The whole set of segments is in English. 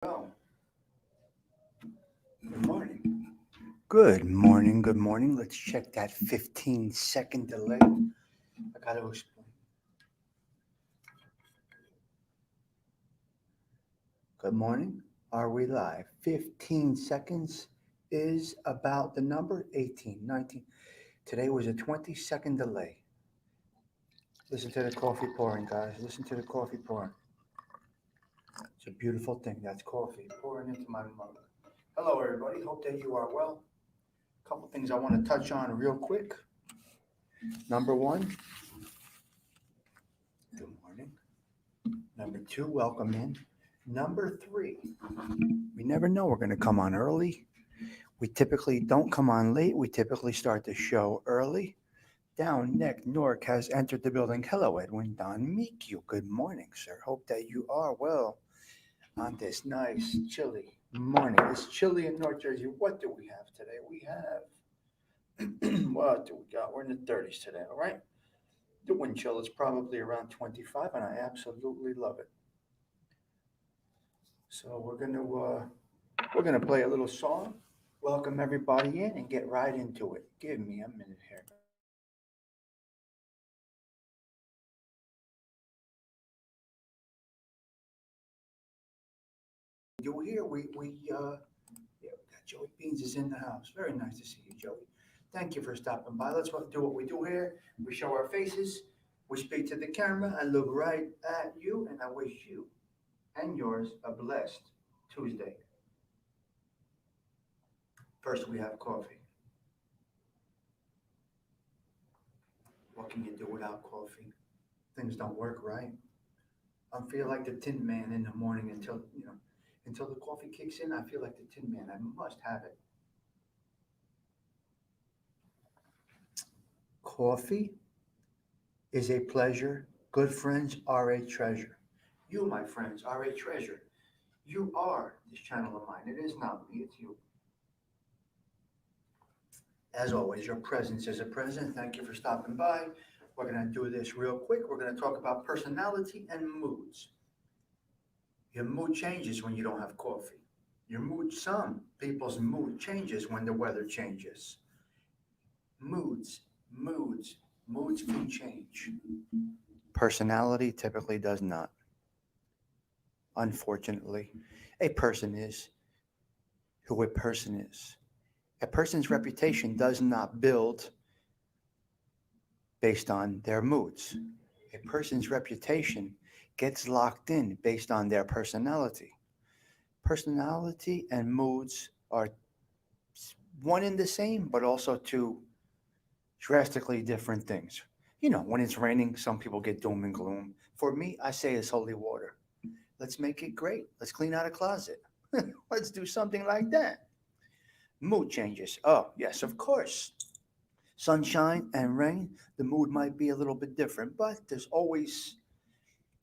Oh, good morning. Good morning. Good morning. Let's check that 15-second delay. I got to explain. Good morning. Are we live? 15 seconds is about the number 18, 19. Today was a 20-second delay. Listen to the coffee pouring, guys. Listen to the coffee pouring. It's a beautiful thing. That's coffee pouring into my mug. Hello, everybody. Hope that you are well. A couple things I want to touch on real quick. Number one, good morning. Number two, welcome in. Number three, we never know we're going to come on early. We typically don't come on late. We typically start the show early. Down Neck Nork has entered the building. Hello, Edwin Don Miku. Good morning, sir. Hope that you are well on this nice, chilly morning. It's chilly in North Jersey. What do we have today? We have, what do we got? We're in the 30s today, all right? The wind chill is probably around 25, and I absolutely love it. So we're gonna play a little song, welcome everybody in, and get right into it. Give me a minute here. You here? Yeah, we got Joey Beans is in the house. Very nice to see you, Joey. Thank you for stopping by. Let's do what we do here. We show our faces, we speak to the camera, I look right at you, and I wish you and yours a blessed Tuesday. First, we have coffee. What can you do without coffee? Things don't work right. I feel like the Tin Man in the morning until the coffee kicks in. I feel like the Tin Man. I must have it. Coffee is a pleasure. Good friends are a treasure. You, my friends, are a treasure. You are this channel of mine. It is not me, it's you. As always, your presence is a present. Thank you for stopping by. We're going to do this real quick. We're going to talk about personality and moods. Your mood changes when you don't have coffee. Some people's mood changes when the weather changes. Moods, moods, moods can change. Personality typically does not. Unfortunately, a person is who a person is. A person's reputation does not build based on their moods. A person's reputation gets locked in based on their personality. Personality and moods are one and the same, but also two drastically different things. When it's raining, some people get doom and gloom. For me, I say it's holy water. Let's make it great. Let's clean out a closet. Let's do something like that. Mood changes. Oh, yes, of course. Sunshine and rain, the mood might be a little bit different, but there's always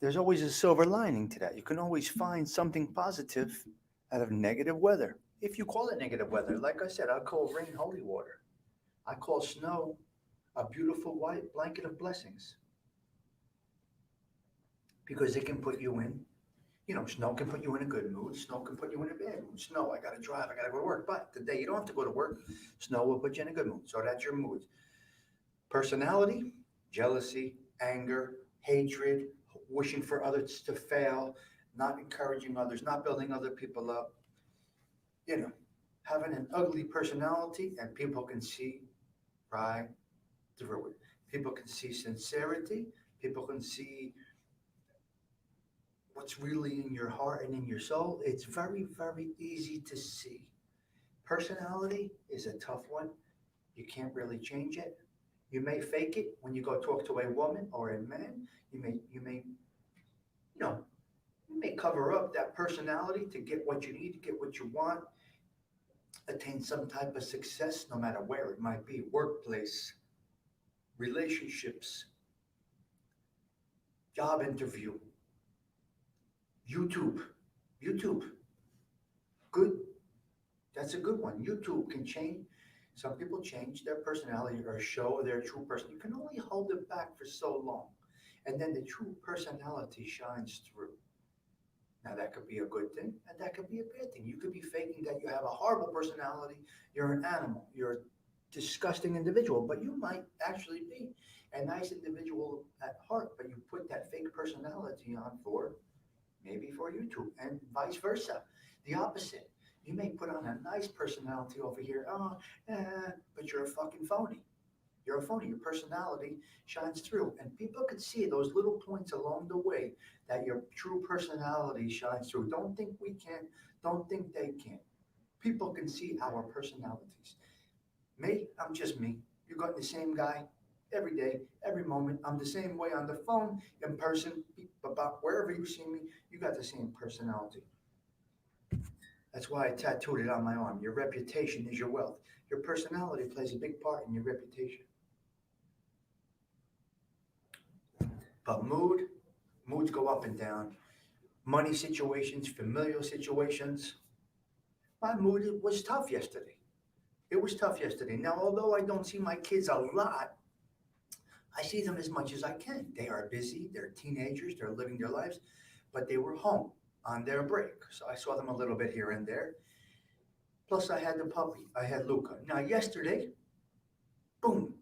a silver lining to that. You can always find something positive out of negative weather. If you call it negative weather, like I said, I call rain holy water. I call snow a beautiful white blanket of blessings because it can put you in, snow can put you in a good mood. Snow can put you in a bad mood. Snow, I got to drive, I got to go to work. But the day you don't have to go to work, snow will put you in a good mood. So that's your mood. Personality, jealousy, anger, hatred, wishing for others to fail, not encouraging others, not building other people up, you know, having an ugly personality, and people can see right through it. People can see sincerity, people can see what's really in your heart and in your soul. It's very, very easy to see. Personality is a tough one. You can't really change it. You may fake it when you go talk to a woman or a man. You know, you may cover up that personality to get what you need, to get what you want, attain some type of success, no matter where it might be, workplace, relationships, job interview, YouTube. YouTube, good. That's a good one. YouTube can change. Some people change their personality or show their true person. You can only hold it back for so long. And then the true personality shines through. Now, that could be a good thing, and that could be a bad thing. You could be faking that you have a horrible personality, you're an animal, you're a disgusting individual, but you might actually be a nice individual at heart, but you put that fake personality on for maybe for YouTube, and vice versa. The opposite. You may put on a nice personality over here, but you're a fucking phony. You're a phony. Your personality shines through, and people can see those little points along the way that your true personality shines through. Don't think we can. Don't think they can. People can see our personalities. Me, I'm just me. You got the same guy every day, every moment. I'm the same way on the phone, in person, about wherever you see me. You got the same personality. That's why I tattooed it on my arm. Your reputation is your wealth. Your personality plays a big part in your reputation. But moods go up and down. Money situations, familial situations. My mood was tough yesterday. It was tough yesterday. Now, although I don't see my kids a lot, I see them as much as I can. They are busy, they're teenagers, they're living their lives, but they were home on their break. So I saw them a little bit here and there. Plus, I had the puppy, I had Luca. Now, yesterday, boom,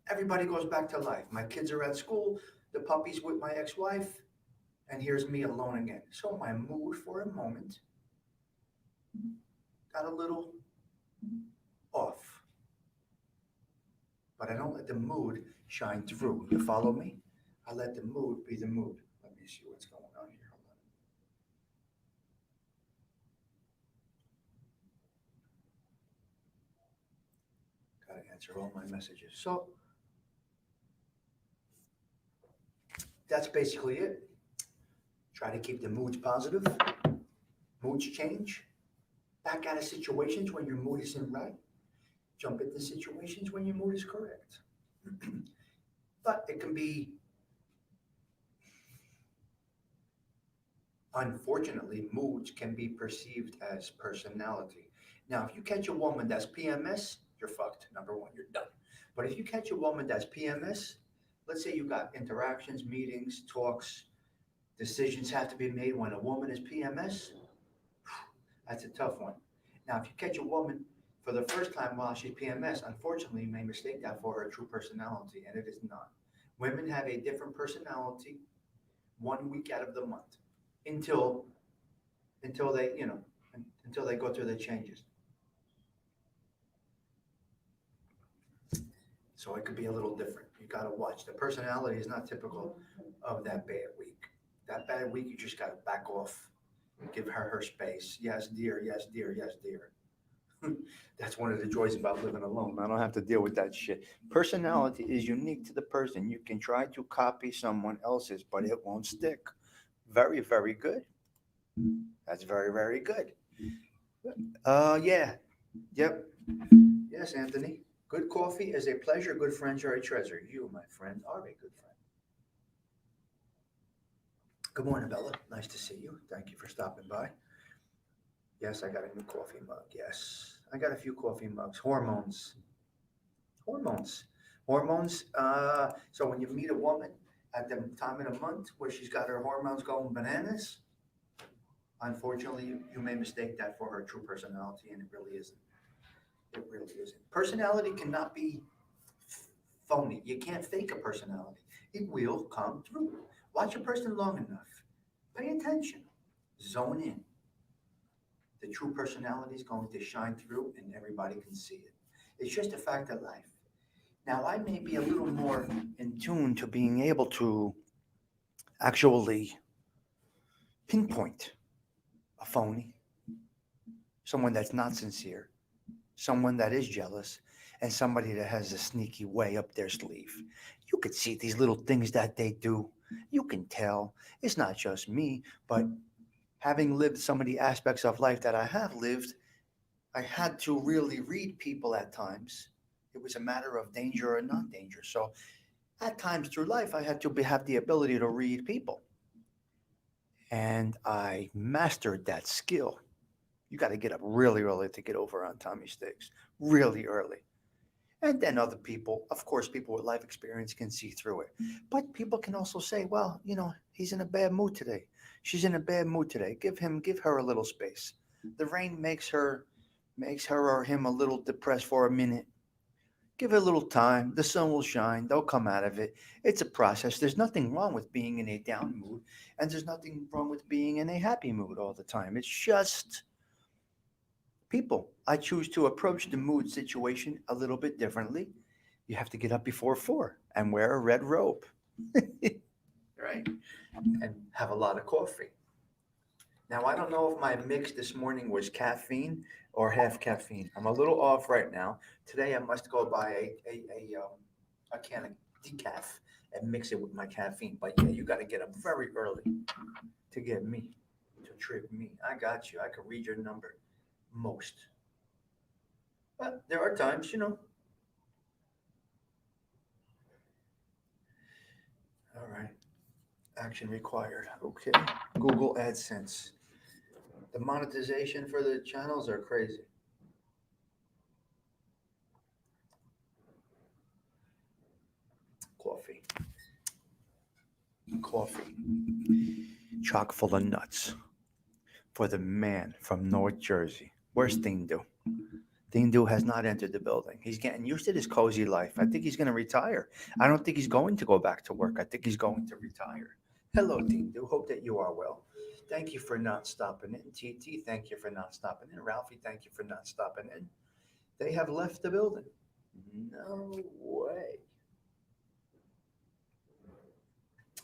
everybody goes back to life. My kids are at school, the puppy's with my ex wife, and here's me alone again. So my mood for a moment got a little off, but I don't let the mood shine through. You follow me? I let the mood be the mood. Let me see what's going on here. Hold on. Got to answer all my messages. So that's basically it. Try to keep the moods positive. Moods change. Back out of situations when your mood isn't right. Jump into situations when your mood is correct. But it can be, unfortunately, moods can be perceived as personality. Now, if you catch a woman that's PMS, you're fucked. Number one, you're done. But if you catch a woman that's PMS, let's say you got interactions, meetings, talks, decisions have to be made when a woman is PMS, that's a tough one. Now, if you catch a woman for the first time while she's PMS, unfortunately, you may mistake that for her true personality, and it is not. Women have a different personality 1 week out of the month until until they until they go through the changes. So it could be a little different. You got to watch. The personality is not typical of that bad week. That bad week, you just got to back off, give her space. Yes, dear. Yes, dear. Yes, dear. That's one of the joys about living alone. I don't have to deal with that shit. Personality is unique to the person. You can try to copy someone else's, but it won't stick. Very, very good. That's very, very good. Yeah. Yep. Yes, Anthony. Good coffee is a pleasure. Good friends are a treasure. You, my friend, are a good friend. Good morning, Bella. Nice to see you. Thank you for stopping by. Yes, I got a new coffee mug. Yes, I got a few coffee mugs. Hormones. Hormones. Hormones. So when you meet a woman at the time of the month where she's got her hormones going bananas, unfortunately, you may mistake that for her true personality, and it really isn't. It really isn't. Personality cannot be phony. You can't fake a personality. It will come through. Watch a person long enough. Pay attention. Zone in. The true personality is going to shine through and everybody can see it. It's just a fact of life. Now, I may be a little more in tune to being able to actually pinpoint a phony, someone that's not sincere, someone that is jealous, and somebody that has a sneaky way up their sleeve. You could see these little things that they do. You can tell. It's not just me, but having lived some of the aspects of life that I have lived, I had to really read people at times. It was a matter of danger or not danger. So at times through life, I had to have the ability to read people. And I mastered that skill. You got to get up really early to get over on Tommy Sticks, really early. And then other people, of course, people with life experience can see through it. But people can also say, well, he's in a bad mood today. She's in a bad mood today. Give her a little space. The rain makes her or him a little depressed for a minute. Give it a little time. The sun will shine. They'll come out of it. It's a process. There's nothing wrong with being in a down mood, and there's nothing wrong with being in a happy mood all the time. It's just people. I choose to approach the mood situation a little bit differently. You have to get up before 4 and wear a red robe, right? And have a lot of coffee. Now, I don't know if my mix this morning was caffeine or half caffeine. I'm a little off right now. Today, I must go buy a can of decaf and mix it with my caffeine. But yeah, you got to get up very early to get me, to trick me. I got you. I can read your number most. But there are times, All right. Action required. Okay. Google AdSense. The monetization for the channels are crazy. Coffee. Coffee. Chock full of nuts. For the man from North Jersey. Where's Dindu? Dindu has not entered the building. He's getting used to this cozy life. I think he's going to retire. I don't think he's going to go back to work. I think he's going to retire. Hello, Dindu. Hope that you are well. Thank you for not stopping in. TT, thank you for not stopping in. Ralphie, thank you for not stopping in. They have left the building. No way.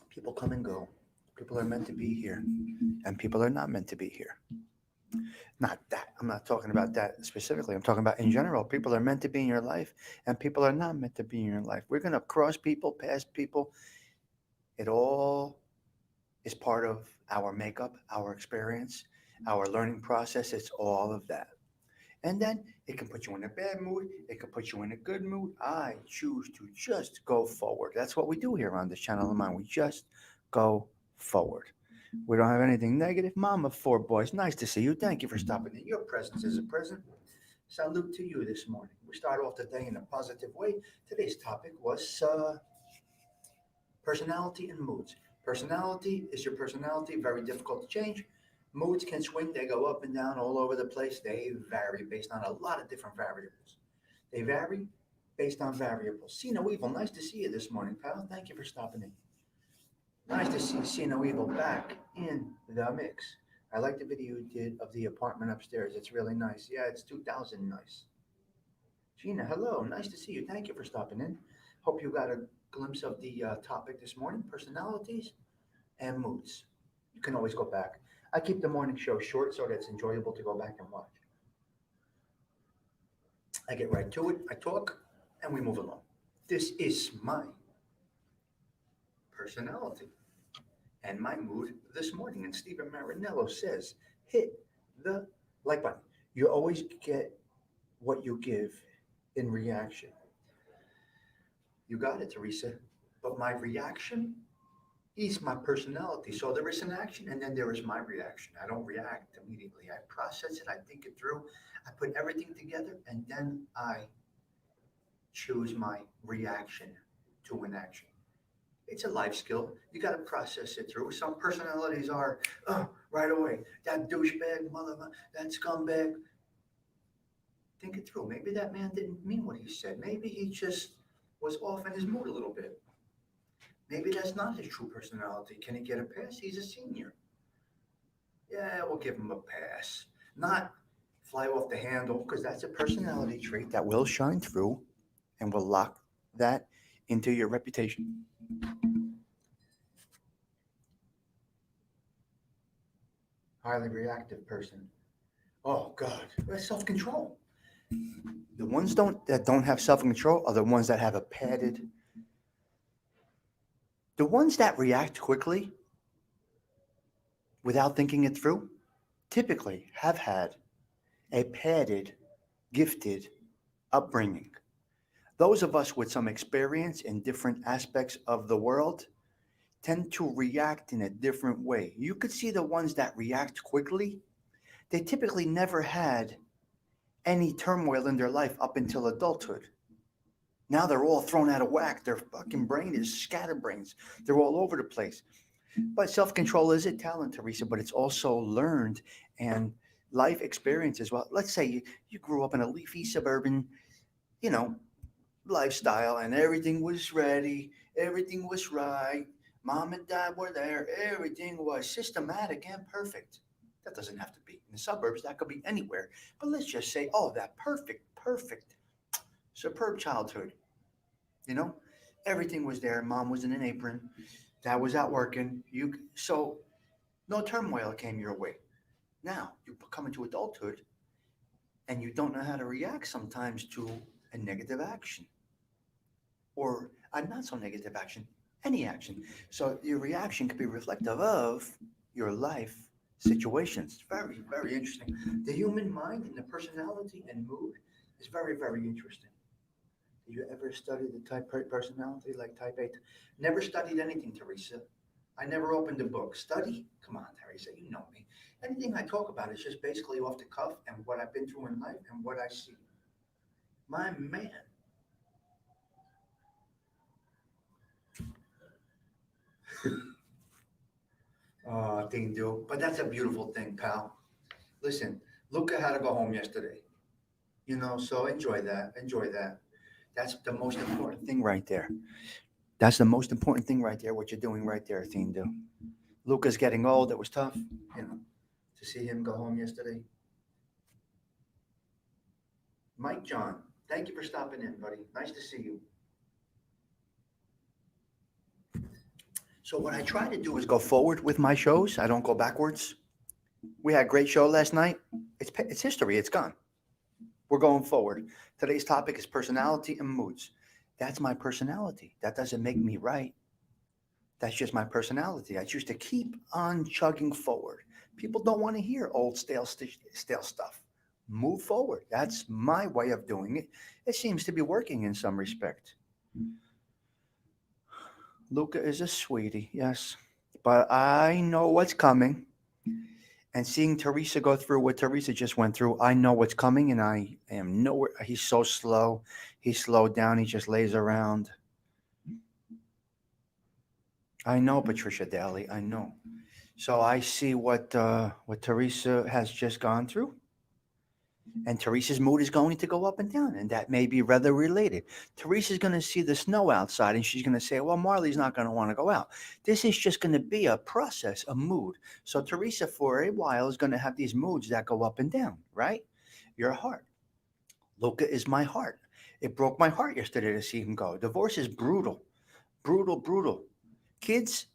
People come and go. People are meant to be here, and people are not meant to be here. Not that. I'm not talking about that specifically. I'm talking about in general. People are meant to be in your life, and people are not meant to be in your life. We're going to cross people, pass people. It all is part of our makeup, our experience, our learning process. It's all of that. And then it can put you in a bad mood. It can put you in a good mood. I choose to just go forward. That's what we do here on this channel of mine. We just go forward. We don't have anything negative. Mom of 4 boys, nice to see you. Thank you for stopping in. Your presence is a present. Salute to you this morning. We start off the day in a positive way. Today's topic was personality and moods. Personality is your personality, very difficult to change. Moods can swing, they go up and down all over the place. They vary based on a lot of different variables. They vary based on variables. See no evil, nice to see you this morning, pal. Thank you for stopping in. Nice to see no evil back in the mix. I like the video you did of the apartment upstairs. It's really nice. Yeah, it's 2000 nice. Gina, hello. Nice to see you. Thank you for stopping in. Hope you got a glimpse of the topic this morning, personalities and moods. You can always go back. I keep the morning show short so that it's enjoyable to go back and watch. I get right to it. I talk and we move along. This is my personality and my mood this morning. And Stephen Marinello says, hit the like button. You always get what you give in reaction. You got it, Teresa. But my reaction is my personality. So there is an action and then there is my reaction. I don't react immediately. I process it, I think it through, I put everything together, and then I choose my reaction to an action. It's a life skill. You got to process it through. Some personalities are, oh, right away, that douchebag, mother, that scumbag. Think it through. Maybe that man didn't mean what he said. Maybe he just was off in his mood a little bit. Maybe that's not his true personality. Can he get a pass? He's a senior. Yeah, we'll give him a pass. Not fly off the handle, because that's a personality trait that will shine through and will lock that into your reputation. Highly reactive person. Oh God, that's self-control. The ones that don't have self-control are the ones that have a padded. The ones that react quickly without thinking it through typically have had a padded, gifted upbringing. Those of us with some experience in different aspects of the world tend to react in a different way. You could see the ones that react quickly, they typically never had any turmoil in their life up until adulthood. Now they're all thrown out of whack. Their fucking brain is scatterbrains. They're all over the place. But self-control is a talent, Teresa, but it's also learned and life experience as well. Let's say you grew up in a leafy suburban, you know, lifestyle and everything was ready, everything was right. Mom and dad were there, everything was systematic and perfect. That doesn't have to be in the suburbs, that could be anywhere. But let's just say, oh, that perfect, superb childhood. You know, everything was there. Mom was in an apron, dad was out working. So no turmoil came your way. Now you come into adulthood and you don't know how to react sometimes to a negative action or a not so negative action, any action. So your reaction could be reflective of your life situations. Very interesting. The human mind and the personality and mood is very interesting. Did you ever study the type personality like type A? Never studied anything, Teresa. I never opened a book. Study? Come on, Teresa, you know me. Anything I talk about is just basically off the cuff and what I've been through in life and what I see. My man. Oh, thing do. But that's a beautiful thing, pal. Listen, Luca had to go home yesterday. So enjoy that. Enjoy that. That's the most important thing right there. That's the most important thing right there, what you're doing right there, Theme. Luca's getting old. It was tough, you know, to see him go home yesterday. Mike John, thank you for stopping in, buddy. Nice to see you. So what I try to do is go forward with my shows. I don't go backwards. We had a great show last night. It's history. It's gone. We're going forward. Today's topic is personality and moods. That's my personality. That doesn't make me right. That's just my personality. I choose to keep on chugging forward. People don't want to hear old stale stuff. Move forward. That's my way of doing it. It seems to be working in some respect. Luca is a sweetie, yes, but I know what's coming. And seeing Teresa go through what Teresa just went through, I know what's coming, and I am nowhere. He's so slow. He's slowed down. He just lays around. I know, Patricia Daly. I know. So I see what Teresa has just gone through, and Teresa's mood is going to go up and down, and that may be rather related. Teresa's going to see the snow outside, and she's going to say, "Well, Marley's not going to want to go out." This is just going to be a process, a mood. So Teresa, for a while, is going to have these moods that go up and down. Right? Your heart. Luca is my heart. It broke my heart yesterday to see him go. Divorce is brutal, brutal. Kids,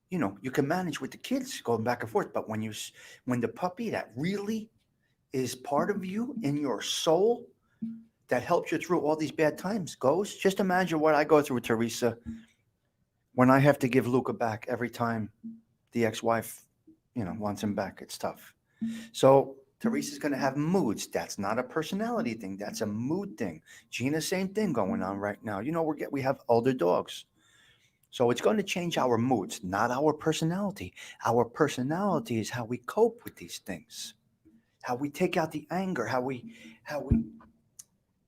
you can manage with the kids going back and forth, but when the puppy that really is part of you in your soul that helps you through all these bad times goes, just imagine what I go through, Teresa, when I have to give Luca back every time the ex-wife, wants him back. It's tough. So Teresa's going to have moods. That's not a personality thing. That's a mood thing. Gina, same thing going on right now. We have older dogs. So it's going to change our moods, not our personality. Our personality is how we cope with these things, how we take out the anger, how we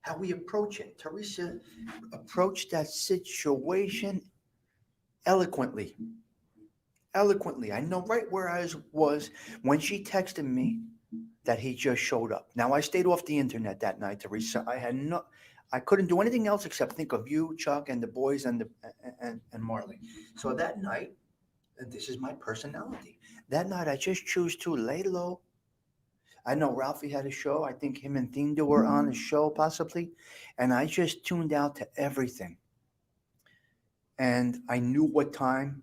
how we approach it. Teresa approached that situation eloquently. Eloquently. I know right where I was when she texted me that he just showed up. Now I stayed off the internet that night, Teresa. I couldn't do anything else except think of you, Chuck, and the boys and Marley. So that night, and this is my personality. That night I just choose to lay low. I know Ralphie had a show. I think him and Thinda were on a show possibly. And I just tuned out to everything. And I knew what time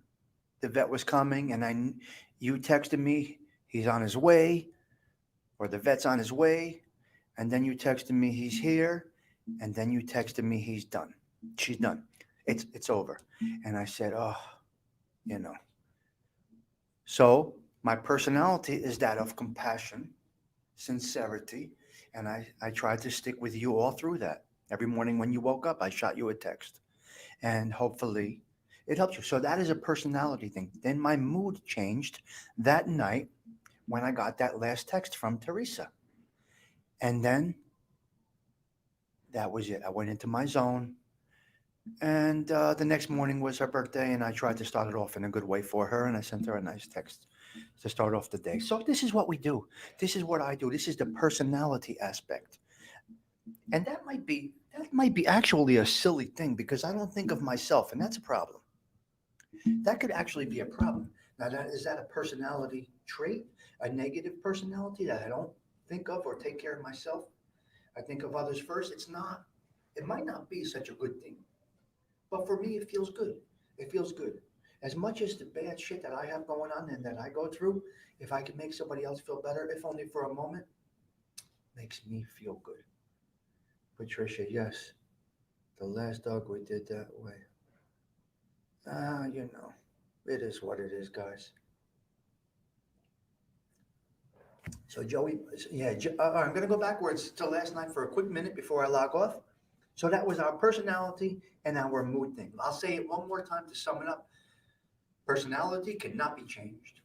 the vet was coming. And you texted me, he's on his way, or the vet's on his way. And then you texted me, he's here. And then you texted me, he's done. She's done. It's over. And I said, oh, you know. So my personality is that of compassion, sincerity, and I tried to stick with you all through that. Every morning when you woke up, I shot you a text, and hopefully it helped you. So that is a personality thing. Then my mood changed that night when I got that last text from Teresa. And then that was it. I went into my zone. And the next morning was her birthday, and I tried to start it off in a good way for her, and I sent her a nice text to start off the day. So this is what we do. This is what I do. This is the personality aspect. And that might be actually a silly thing because I don't think of myself, and that's a problem. That could actually be a problem. Now, is that a personality trait, a negative personality that I don't think of or take care of myself? I think of others first. It's not. It might not be such a good thing, but for me, it feels good. It feels good. As much as the bad shit that I have going on and that I go through, if I can make somebody else feel better, if only for a moment, makes me feel good. Patricia, yes, the last dog we did that way. It is what it is, guys. So Joey, yeah, I'm going to go backwards to last night for a quick minute before I log off. So that was our personality and our mood thing. I'll say it one more time to sum it up. Personality cannot be changed.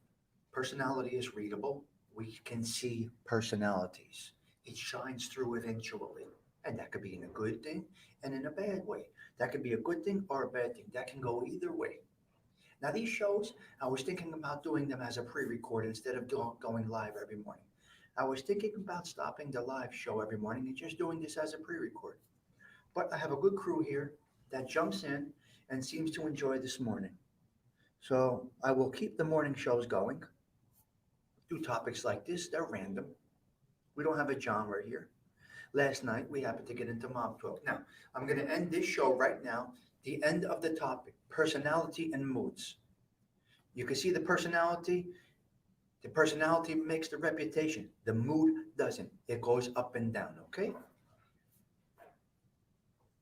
Personality is readable. We can see personalities. It shines through eventually. And that could be in a good thing and in a bad way. That could be a good thing or a bad thing. That can go either way. Now, these shows, I was thinking about doing them as a pre record instead of going live every morning. I was thinking about stopping the live show every morning and just doing this as a pre record. But I have a good crew here that jumps in and seems to enjoy this morning. So I will keep the morning shows going, do topics like this. They're random. We don't have a genre here. Last night, we happened to get into mob talk. Now, I'm going to end this show right now. The end of the topic personality and moods. You can see the personality. The personality makes the reputation. The mood doesn't. It goes up and down, okay?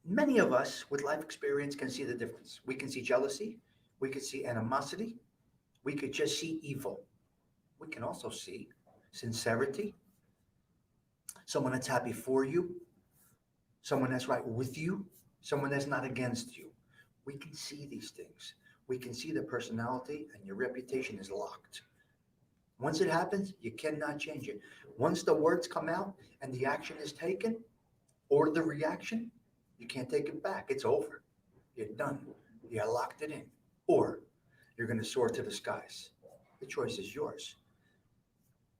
Many of us with life experience can see the difference. We can see jealousy. We can see animosity. We could just see evil. We can also see sincerity, someone that's happy for you, someone that's right with you, someone that's not against you. We can see these things. We can see the personality, and your reputation is locked. Once it happens, you cannot change it. Once the words come out and the action is taken, or the reaction, you can't take it back. It's over. You're done. You locked it in. Or you're going to soar to the skies. The choice is yours.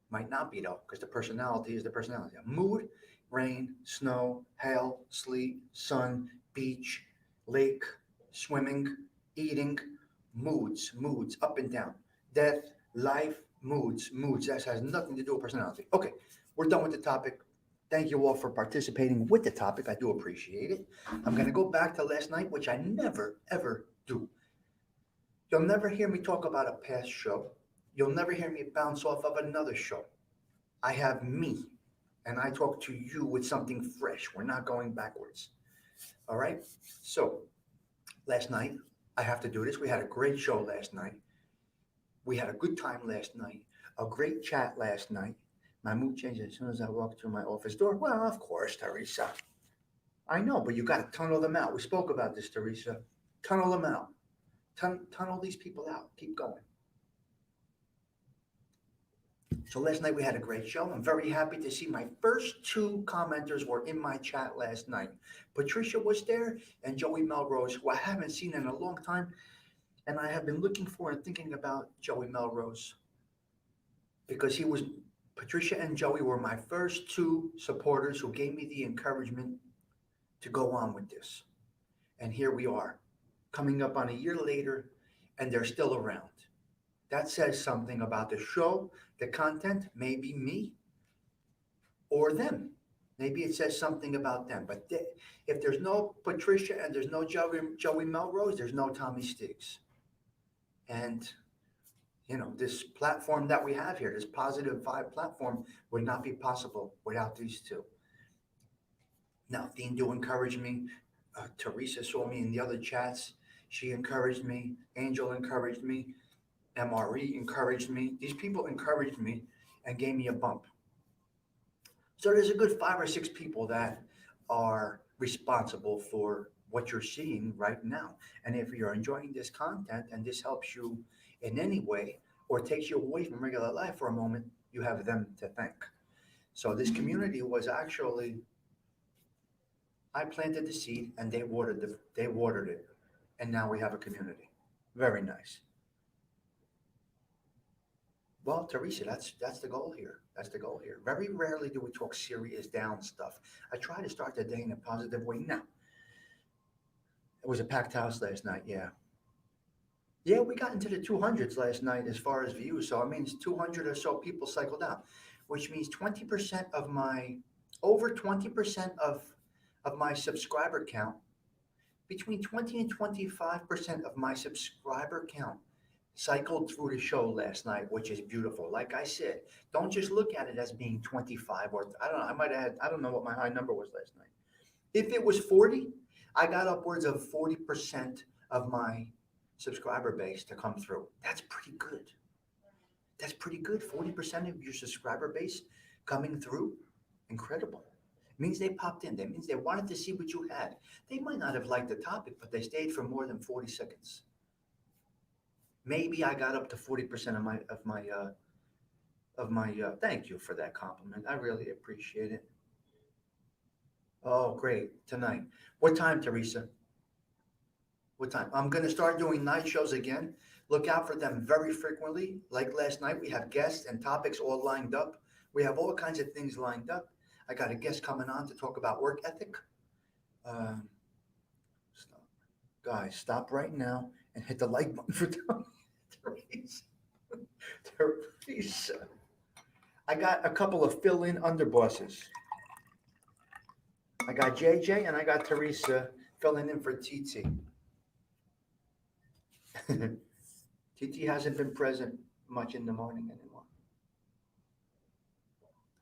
Might not be though, because the personality is the personality. Mood, rain, snow, hail, sleet, sun, beach, lake, swimming, eating, moods, up and down. Death, life, moods. That has nothing to do with personality. Okay, we're done with the topic. Thank you all for participating with the topic. I do appreciate it. I'm going to go back to last night, which I never, ever do. You'll never hear me talk about a past show. You'll never hear me bounce off of another show. I have me, and I talk to you with something fresh. We're not going backwards. All right? So, last night, I have to do this. We had a great show last night. We had a good time last night, a great chat last night. My mood changed as soon as I walked through my office door. Well, of course, Teresa. I know, but you got to tunnel them out. We spoke about this, Teresa. Tunnel them out. Tunnel these people out. Keep going. So last night we had a great show. I'm very happy to see my first two commenters were in my chat last night. Patricia was there and Joey Melrose, who I haven't seen in a long time. And I have been looking for and thinking about Joey Melrose because Patricia and Joey were my first two supporters who gave me the encouragement to go on with this. And here we are, coming up on a year later, and they're still around. That says something about the show, the content, maybe me or them. Maybe it says something about them. But if there's no Patricia and there's no Joey Melrose, there's no Tommy Stiggs. And, this platform that we have here, this positive vibe platform, would not be possible without these two. Now, Dean do encourage me. Teresa saw me in the other chats. She encouraged me. Angel encouraged me. MRE encouraged me. These people encouraged me and gave me a bump. So there's a good 5 or 6 people that are responsible for what you're seeing right now. And if you're enjoying this content and this helps you in any way or takes you away from regular life for a moment, you have them to thank. So this community was actually, I planted the seed and they watered it. And now we have a community. Very nice. Well, Teresa, that's the goal here. That's the goal here. Very rarely do we talk serious down stuff. I try to start the day in a positive way. Now, it was a packed house last night. Yeah. Yeah, we got into the 200s last night as far as views. So it means 200 or so people cycled out, which means 20% of my, over 20% of my subscriber count, between 20 and 25% of my subscriber count cycled through the show last night, which is beautiful. Like I said, don't just look at it as being 25 or I don't know, I might have had, I don't know what my high number was last night. If it was 40, I got upwards of 40% of my subscriber base to come through. That's pretty good. That's pretty good. 40% of your subscriber base coming through. Incredible. It means they popped in. That means they wanted to see what you had. They might not have liked the topic, but they stayed for more than 40 seconds. Maybe I got up to 40% of my thank you for that compliment. I really appreciate it. Oh, great. Tonight. What time, Teresa? What time? I'm going to start doing night shows again. Look out for them very frequently. Like last night, we have guests and topics all lined up. We have all kinds of things lined up. I got a guest coming on to talk about work ethic. Um, stop. Guys, stop right now and hit the like button for Teresa. Teresa. I got a couple of fill-in underbosses. I got JJ and I got Teresa filling in for TT. TT hasn't been present much in the morning anymore.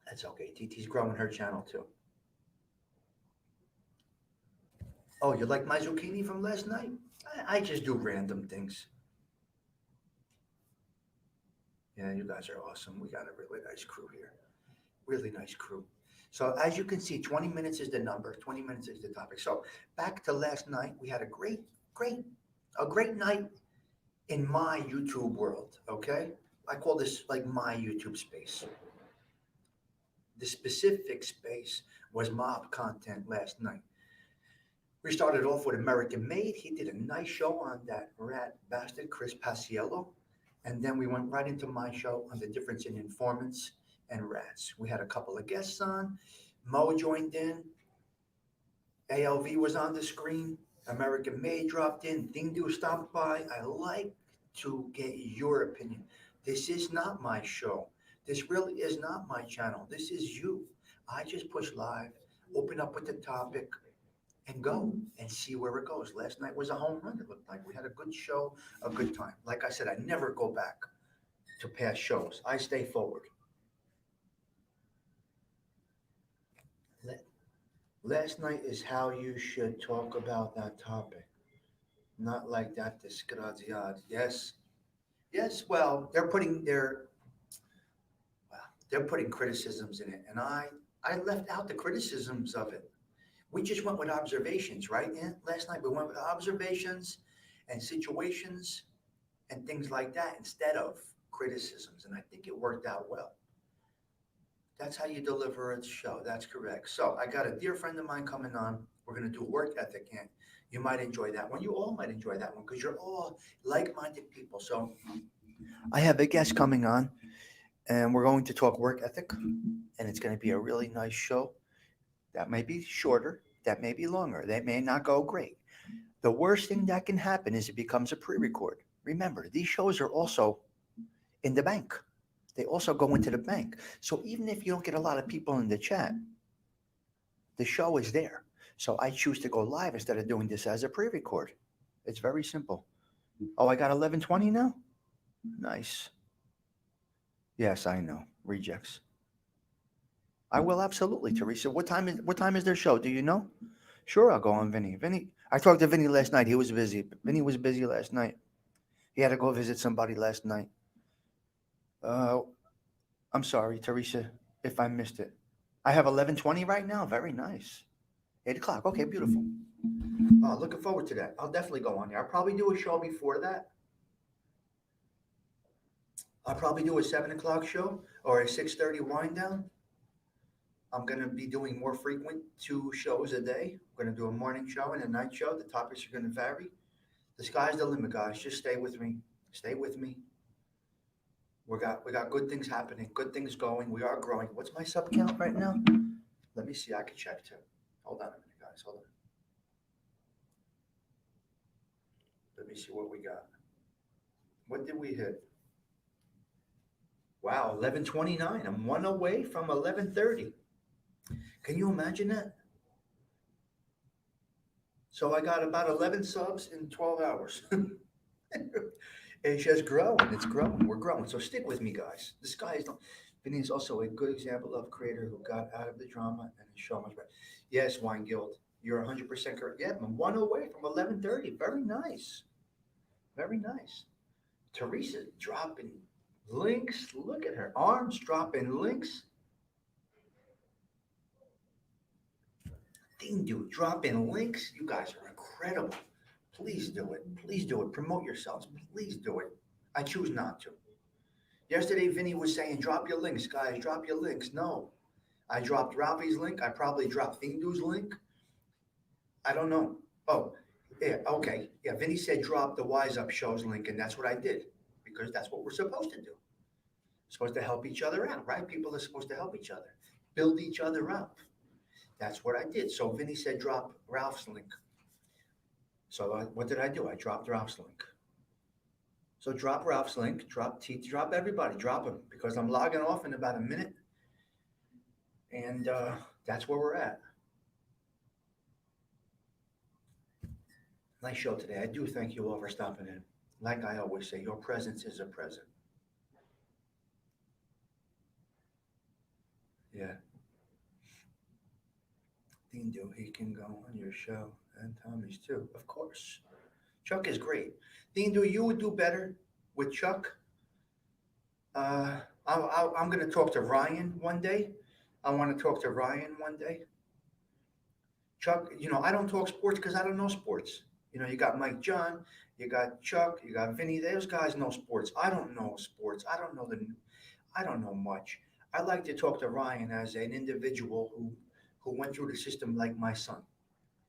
That's okay. TT's growing her channel too. Oh, you like my zucchini from last night? I just do random things. Yeah, you guys are awesome. We got a really nice crew here. Really nice crew. So as you can see, 20 minutes is the number. 20 minutes is the topic. So back to last night, we had a great night in my YouTube world. Okay, I call this like my YouTube space. The specific space was mob content last night. We started off with American Made. He did a nice show on that rat bastard, Chris Paciello. And then we went right into my show on the difference in informants and rats. We had a couple of guests on. Mo joined in. ALV was on the screen. American Made dropped in. Dingdu stopped by. I like to get your opinion. This is not my show. This really is not my channel. This is you. I just push live, open up with the topic, and go and see where it goes. Last night was a home run. It looked like we had a good show, a good time. Like I said, I never go back to past shows. I stay forward. Last night is how you should talk about that topic. Not like that disgraziad. Yes. Yes, well, they're putting criticisms in it. And I left out the criticisms of it. We just went with observations, right? Yeah, last night we went with observations and situations and things like that instead of criticisms. And I think it worked out well. That's how you deliver a show. That's correct. So I got a dear friend of mine coming on. We're going to do work ethic, and you might enjoy that one. You all might enjoy that one because you're all like-minded people. So I have a guest coming on, and we're going to talk work ethic, and it's going to be a really nice show. That may be shorter. That may be longer. That may not go great. The worst thing that can happen is it becomes a pre-record. Remember, these shows are also in the bank. They also go into the bank. So even if you don't get a lot of people in the chat, the show is there. So I choose to go live instead of doing this as a pre-record. It's very simple. Oh, I got 11:20 now? Nice. Yes, I know. Rejects. I will absolutely, Teresa. What time is their show? Do you know? Sure, I'll go on Vinny. Vinny, I talked to Vinny last night. He was busy. Vinny was busy last night. He had to go visit somebody last night. Uh, I'm sorry, Teresa, if I missed it. I have 11:20 right now. Very nice. 8 o'clock. Okay, beautiful. Looking forward to that. I'll definitely go on there. I'll probably do a show before that. I'll probably do a 7 o'clock show or a 6:30 wind down. I'm going to be doing more frequent 2 shows a day. I'm going to do a morning show and a night show. The topics are going to vary. The sky's the limit, guys. Just stay with me. Stay with me. We got good things happening, good things going. We are growing. What's my sub count right now? Let me see. I can check too. Hold on a minute, guys. Hold on. Let me see what we got. What did we hit? Wow, 11:29. I'm one away from 11:30. Can you imagine that? So I got about 11 subs in 12 hours. It's just growing. It's growing. We're growing. So stick with me, guys. This guy is not. Vinny is also a good example of a creator who got out of the drama and is so much better. Yes, Wine Guild, you're 100% correct. Yeah, I'm one away from 11:30. Very nice. Very nice. Teresa dropping links. Look at her arms dropping links. Thing dude dropping links. You guys are incredible. Please do it. Please do it. Promote yourselves. Please do it. I choose not to. Yesterday, Vinny was saying, drop your links, guys, drop your links. No, I dropped Ralphie's link. I probably dropped Thindu's link. I don't know. Oh, yeah, okay. Yeah, Vinny said drop the Wise Up Show's link, and that's what I did because that's what we're supposed to do. Supposed to help each other out, right? People are supposed to help each other, build each other up. That's what I did. So Vinny said drop Ralph's link. So what did I do? I dropped Ralph's link. So drop Ralph's link, drop everybody, drop them because I'm logging off in about a minute, and that's where we're at. Nice show today. I do thank you all for stopping in. Like I always say, your presence is a present. Yeah, Dean do he can go on your show and Tommy's too, of course. Chuck is great. Dean do you would do better with Chuck. I'm going to talk to Ryan one day. I want to talk to Ryan one day. Chuck, I don't talk sports because I don't know sports. You got Mike John, you got Chuck, you got Vinny. Those guys know sports. I don't know sports. I don't know much. I like to talk to Ryan as an individual who went through the system like my son.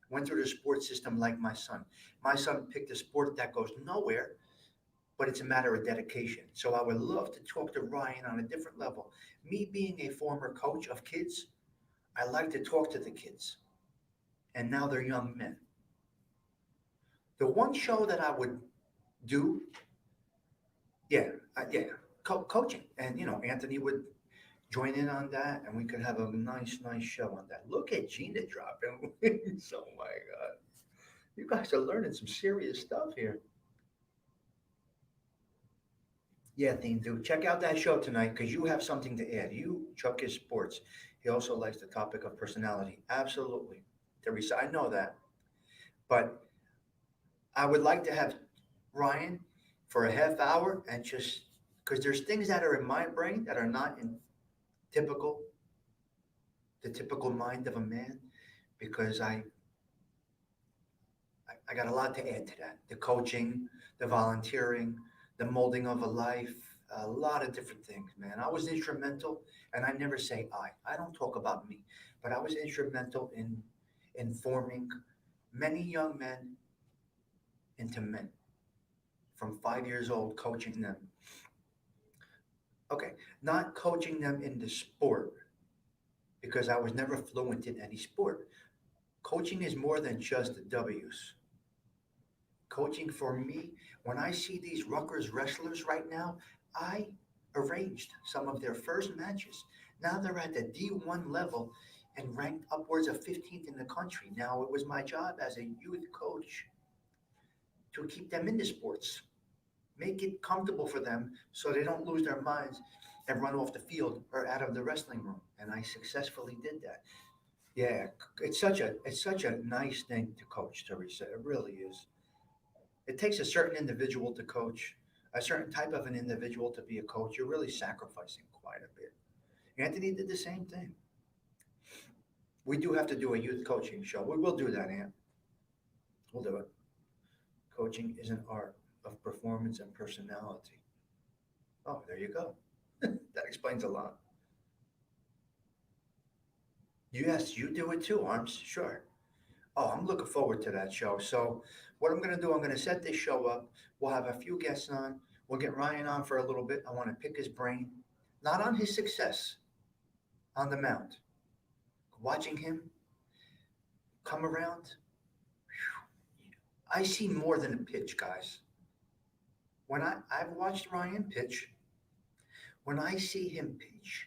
Went through the sports system like my son. My son picked a sport that goes nowhere, but it's a matter of dedication. So I would love to talk to Ryan on a different level. Me being a former coach of kids, I like to talk to the kids, and now they're young men. The one show that I would do, yeah, yeah, coaching, and Anthony would join in on that, and we could have a nice show on that. Look at Gina dropping wings. Oh my God, you guys are learning some serious stuff here. Yeah, Theme, dude, check out that show tonight because you have something to add. Chuck is sports. He also likes the topic of personality. Absolutely, Teresa, I know that, but I would like to have Ryan for a half hour and just because there's things that are in my brain that are not in typical the typical mind of a man because I got a lot to add to that. The coaching, the volunteering, the molding of a life, a lot of different things, man. I was instrumental, and I never say I. I don't talk about me, but I was instrumental in forming many young men into men from 5 years old, coaching them. Okay, not coaching them in the sport because I was never fluent in any sport. Coaching is more than just the W's. Coaching for me, when I see these Rutgers wrestlers right now, I arranged some of their first matches. Now they're at the D1 level and ranked upwards of 15th in the country. Now it was my job as a youth coach to keep them into sports, make it comfortable for them so they don't lose their minds and run off the field or out of the wrestling room. And I successfully did that. Yeah, it's such a nice thing to coach, Teresa. It really is. It takes a certain individual to coach, a certain type of an individual to be a coach. You're really sacrificing quite a bit. Anthony did the same thing. We do have to do a youth coaching show. We will do that, Ant. We'll do it. Coaching is an art of performance and personality. Oh, there you go. That explains a lot. Yes, you do it too, Arms. Sure. Oh, I'm looking forward to that show. So, what I'm going to do, I'm going to set this show up. We'll have a few guests on. We'll get Ryan on for a little bit. I want to pick his brain, not on his success on the mound. Watching him come around, I see more than a pitch, guys. I've watched Ryan pitch, when I see him pitch,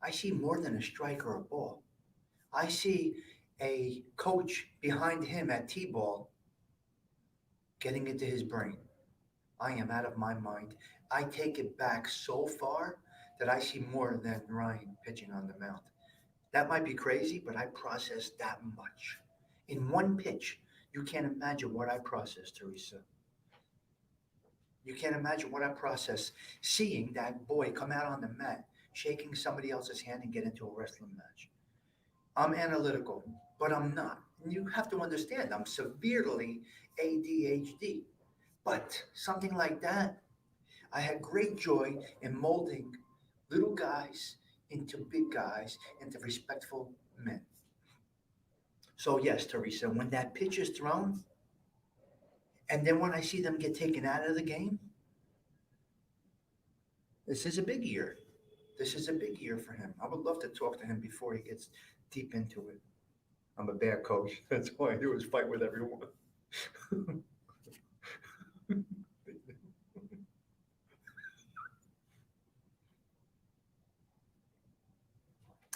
I see more than a strike or a ball. I see a coach behind him at T-ball getting into his brain. I am out of my mind. I take it back so far that I see more than Ryan pitching on the mound. That might be crazy, but I process that much. In one pitch, you can't imagine what I process, Teresa. You can't imagine what I process seeing that boy come out on the mat, shaking somebody else's hand and get into a wrestling match. I'm analytical, but I'm not. You have to understand, I'm severely ADHD. But something like that, I had great joy in molding little guys into big guys, into respectful men. So, yes, Teresa, when that pitch is thrown, and then when I see them get taken out of the game, this is a big year. This is a big year for him. I would love to talk to him before he gets deep into it. I'm a bad coach. That's all I do is fight with everyone.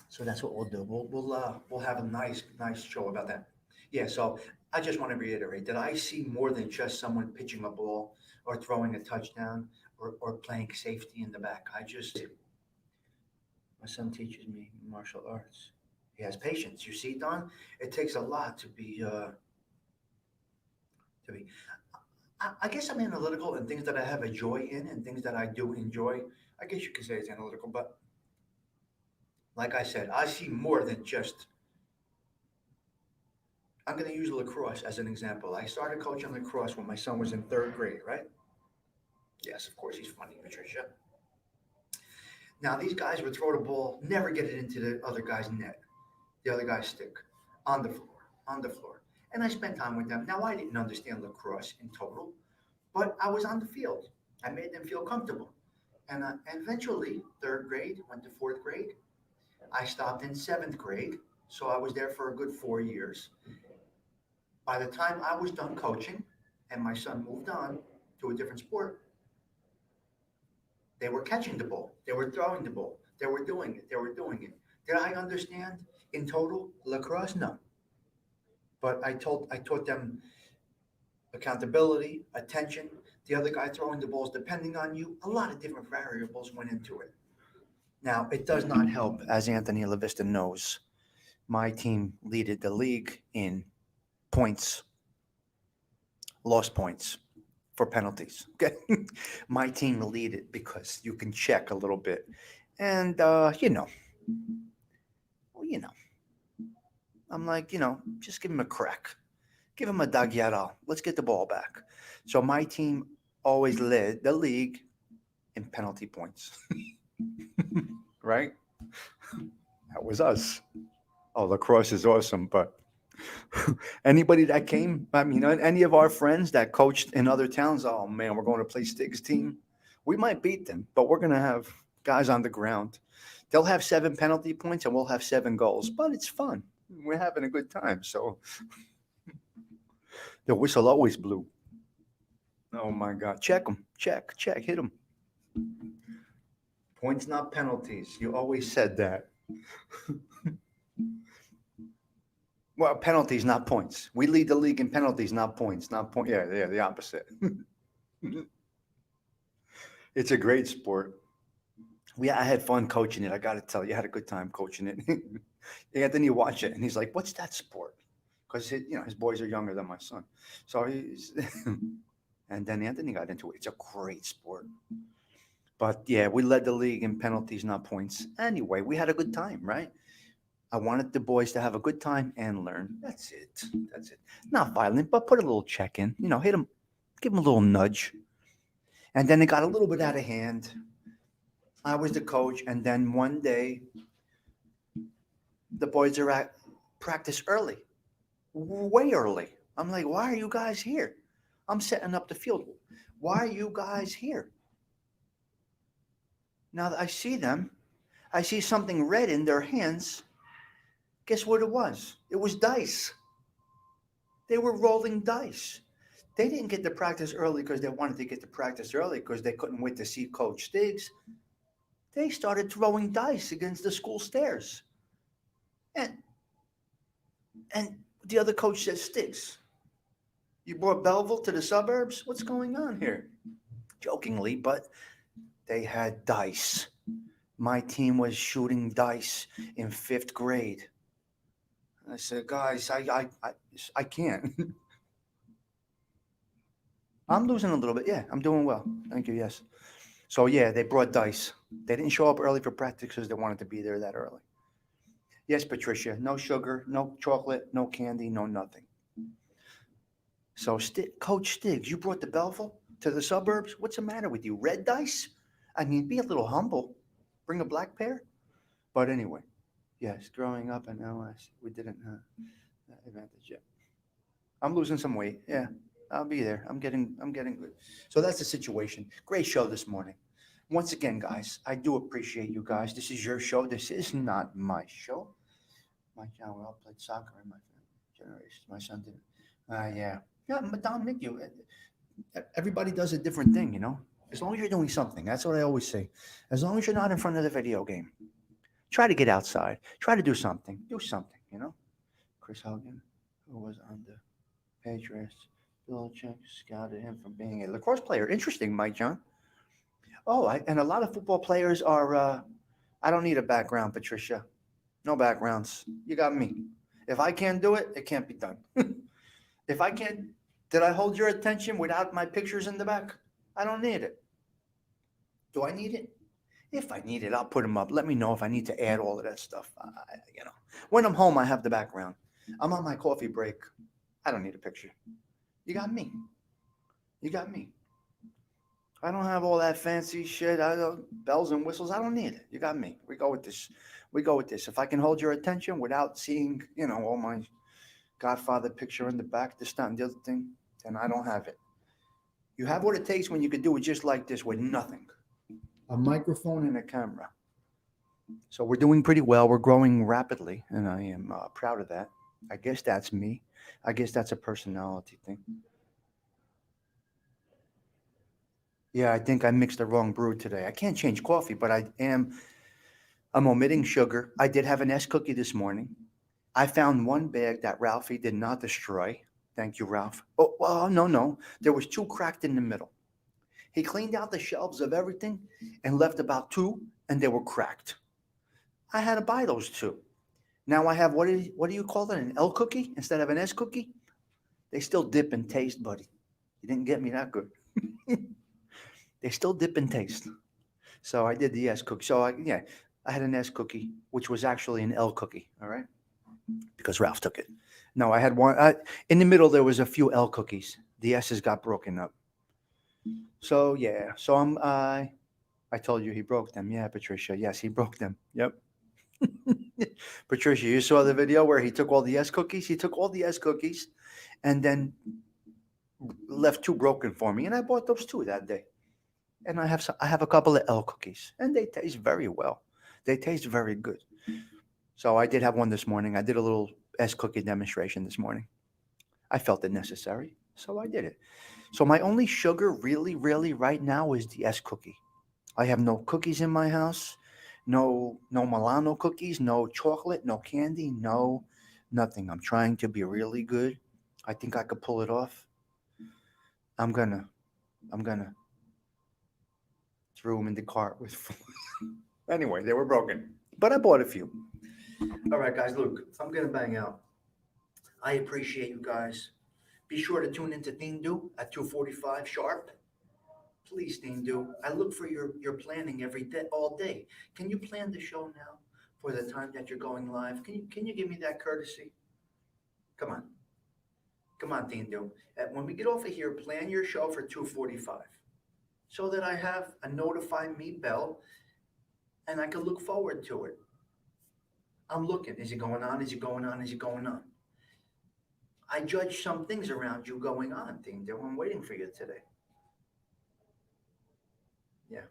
So that's what we'll do. We'll have a nice show about that. Yeah. So I just want to reiterate that I see more than just someone pitching a ball or throwing a touchdown or playing safety in the back. My son teaches me martial arts. He has patience. You see, Don, it takes a lot to be. I guess I'm analytical in things that I have a joy in and things that I do enjoy. I guess you could say it's analytical, but like I said, I see more than just. I'm going to use lacrosse as an example. I started coaching lacrosse when my son was in third grade, right? Yes, of course, he's funny, Patricia. Now, these guys would throw the ball, never get it into the other guy's net, the other guy's stick, on the floor, on the floor. And I spent time with them. Now, I didn't understand lacrosse in total, but I was on the field. I made them feel comfortable. And eventually, third grade, went to fourth grade. I stopped in seventh grade, so I was there for a good 4 years. By the time I was done coaching and my son moved on to a different sport, they were catching the ball, they were throwing the ball, they were doing it, they were doing it. Did I understand in total lacrosse? No. But I taught them accountability, attention, the other guy throwing the balls depending on you. A lot of different variables went into it. Now, it does not help, as Anthony LaVista knows. My team leaded the league in points, lost points for penalties. Okay. My team lead it because you can check a little bit. And, well, I'm like, just give him a crack. Give him a dagyara. Let's get the ball back. So my team always led the league in penalty points. Right? That was us. Oh, lacrosse is awesome, but anybody that came, I mean, any of our friends that coached in other towns, oh man, we're going to play Stigs team. We might beat them, but we're going to have guys on the ground. They'll have 7 penalty points and we'll have 7 goals, but it's fun. We're having a good time. So the whistle always blew. Oh my God. Check them. Check. Hit them. Points, not penalties. You always said that. Well, penalties, not points. We lead the league in penalties, not points. Not point. Yeah, the opposite. It's a great sport. I had fun coaching it. I got to tell you, I had a good time coaching it. And then you watch it, and he's like, "What's that sport?" Because his boys are younger than my son. So he's, and then Anthony got into it. It's a great sport. But yeah, we led the league in penalties, not points. Anyway, we had a good time, right? I wanted the boys to have a good time and learn. That's it. That's it. Not violent, but put a little check in. Hit them, give them a little nudge. And then it got a little bit out of hand. I was the coach, and then one day The boys are at practice early, way early. I'm like, why are you guys here? I'm setting up the field. Why are you guys here? Now that I see them, I see something red in their hands. Guess what it was? It was dice. They were rolling dice. They didn't get to practice early because they wanted to get to practice early because they couldn't wait to see Coach Stiggs. They started throwing dice against the school stairs. And and the other coach says, Stiggs, you brought Belleville to the suburbs? What's going on here? Jokingly, but they had dice. My team was shooting dice in fifth grade. I said, guys, I can't. I'm losing a little bit. Yeah, I'm doing well. Thank you. Yes. So yeah, they brought dice. They didn't show up early for practice because they wanted to be there that early. Yes, Patricia. No sugar, no chocolate, no candy, no nothing. So, Coach Stiggs, you brought the Belleville to the suburbs. What's the matter with you? Red dice? I mean, be a little humble. Bring a black pair. But anyway, yes, growing up in LS, we didn't have that advantage yet. I'm losing some weight. Yeah, I'll be there. I'm getting good. So that's the situation. Great show this morning. Once again, guys, I do appreciate you guys. This is your show. This is not my show. My child, we all played soccer in my generations. My son did. Yeah. Yeah, but Dominic, everybody does a different thing, you know? As long as you're doing something. That's what I always say. As long as you're not in front of the video game, try to get outside. Try to do something. Do something, you know? Chris Hogan, who was on the Patriots, Belichick scouted him from being a lacrosse player. Interesting, Mike John. Oh, and a lot of football players are, I don't need a background, Patricia. No backgrounds. You got me. If I can't do it, it can't be done. If I can't, did I hold your attention without my pictures in the back? I don't need it. Do I need it? If I need it, I'll put them up. Let me know if I need to add all of that stuff. When I'm home, I have the background. I'm on my coffee break. I don't need a picture. You got me. You got me. I don't have all that fancy shit. I don't bells and whistles. I don't need it. You got me. We go with this. We go with this. If I can hold your attention without seeing, all my Godfather picture in the back, this, that, and the other thing, then I don't have it. You have what it takes when you could do it just like this with nothing. A microphone and a camera. So we're doing pretty well. We're growing rapidly, and I am proud of that. I guess that's me. I guess that's a personality thing. Yeah, I think I mixed the wrong brew today. I can't change coffee, but I'm omitting sugar. I did have an S cookie this morning. I found one bag that Ralphie did not destroy. Thank you, Ralph. Oh, well, no, no. There was two cracked in the middle. He cleaned out the shelves of everything and left about two, and they were cracked. I had to buy those two. Now I have what do you call it? An L cookie instead of an S cookie? They still dip and taste, buddy. You didn't get me that good. They still dip and taste. So I did the S cookie. Yeah, I had an S cookie, which was actually an L cookie. All right, because Ralph took it. No, I had one. In the middle, there was a few L cookies. The S's got broken up. So yeah, so I told you he broke them. Yeah, Patricia. Yes, he broke them. Yep. Patricia, you saw the video where he took all the S cookies. He took all the S cookies, and then left two broken for me, and I bought those two that day. And I have a couple of L cookies, and they taste very well. They taste very good. So I did have one this morning. I did a little S cookie demonstration this morning. I felt it necessary, so I did it. So my only sugar really, really right now is the S cookie. I have no cookies in my house, no Milano cookies, no chocolate, no candy, no nothing. I'm trying to be really good. I think I could pull it off. I'm gonna, I'm gonna throw them in the cart with. Anyway, they were broken, but I bought a few. All right, guys. Look, I'm gonna bang out. I appreciate you guys. Be sure to tune into Theme Do at 2:45 sharp. Please, Theme Do. I look for your planning every day, all day. Can you plan the show now for the time that you're going live? Can you give me that courtesy? Come on, come on, Theme Do. When we get off of here, plan your show for 2:45, so that I have a notify me bell and I can look forward to it. I'm looking. Is it going on? Is it going on? Is it going on? I judge some things around you going on, thing. I'm waiting for you today. Yeah.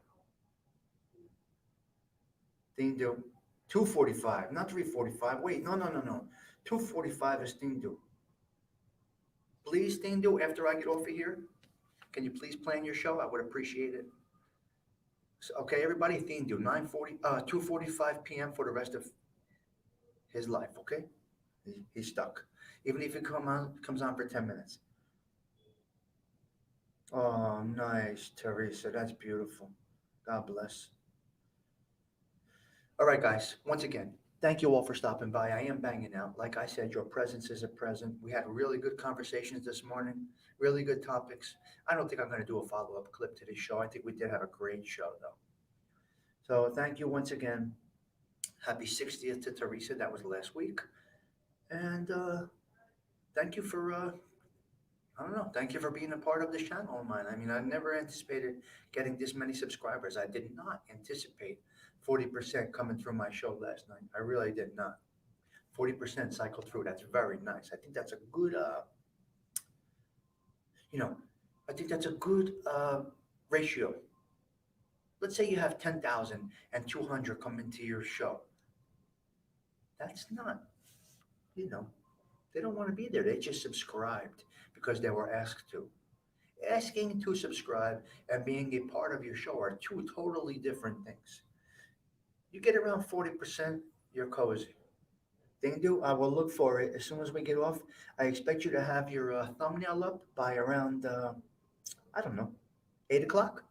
Thing do. 2:45, not 3:45. Wait, no, no, no, no. 2:45 is thing do. Please, thing do, after I get off of here, can you please plan your show? I would appreciate it. So, okay, everybody, thing do 2:45 p.m. for the rest of his life. Okay, he's stuck. Even if it comes on for 10 minutes. Oh, nice, Teresa. That's beautiful. God bless. All right, guys. Once again, thank you all for stopping by. I am banging out. Like I said, your presence is a present. We had really good conversations this morning, really good topics. I don't think I'm going to do a follow up clip to this show. I think we did have a great show, though. So thank you once again. Happy 60th to Teresa. That was last week. And thank you for, I don't know, thank you for being a part of this channel of mine. I mean, I never anticipated getting this many subscribers. I did not anticipate 40% coming through my show last night. I really did not. 40% cycle through. That's very nice. I think that's a good, you know, I think that's a good ratio. Let's say you have 10,000 and 200 come into your show. That's not, you know, they don't want to be there. They just subscribed because they were asked to. Asking to subscribe and being a part of your show are two totally different things. You get around 40%, you're cozy. Thing do, I will look for it as soon as we get off. I expect you to have your thumbnail up by around, I don't know, 8 o'clock.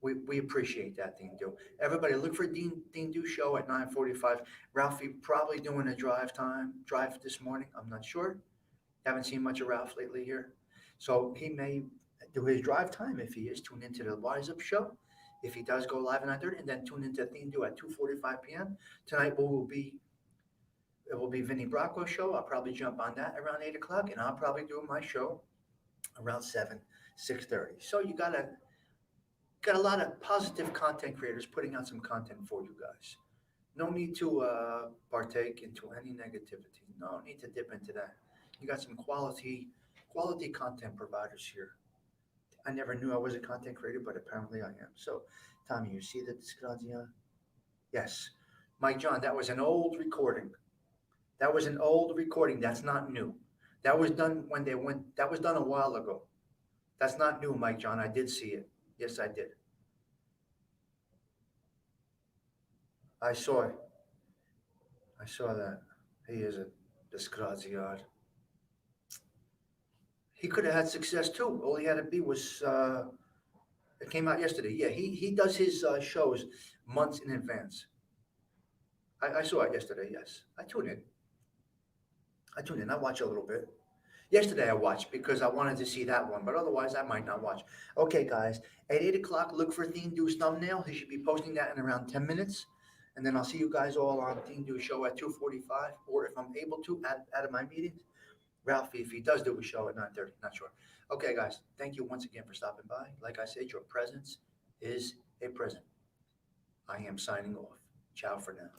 We appreciate that, Dean Do. Everybody, look for Dean Do show at 9:45. Ralphie probably doing a drive this morning. I'm not sure. Haven't seen much of Ralph lately here. So he may do his drive time. If he is, tune into the Wise Up show. If he does go live at 9:30, and then tune into Dean Do at 2:45 p.m. Tonight it will be Vinny Bracco's show. I'll probably jump on that around 8 o'clock, and I'll probably do my show around 7, 6:30. So you got a lot of positive content creators putting out some content for you guys. No need to partake into any negativity. No need to dip into that. You got some quality content providers here. I never knew I was a content creator, but apparently I am. So, Tommy, you see the disgrazia? Yes. Mike John, that was an old recording. That was an old recording. That's not new. That was done when they went. That was done a while ago. That's not new, Mike John. I did see it. Yes, I did. I saw it. I saw that. He is a disgraziad. He could have had success too. All he had to be was. It came out yesterday. Yeah, he does his shows months in advance. I saw it yesterday. Yes, I tune in. I tune in. I watch a little bit. Yesterday I watched because I wanted to see that one, but otherwise I might not watch. Okay, guys, at 8 o'clock, look for Dean Dew's thumbnail. He should be posting that in around 10 minutes, and then I'll see you guys all on Dean Dew's show at 2:45, or if I'm able to, out of my meetings. Ralphie, if he does do a show at 9:30, not sure. Okay, guys, thank you once again for stopping by. Like I said, your presence is a present. I am signing off. Ciao for now.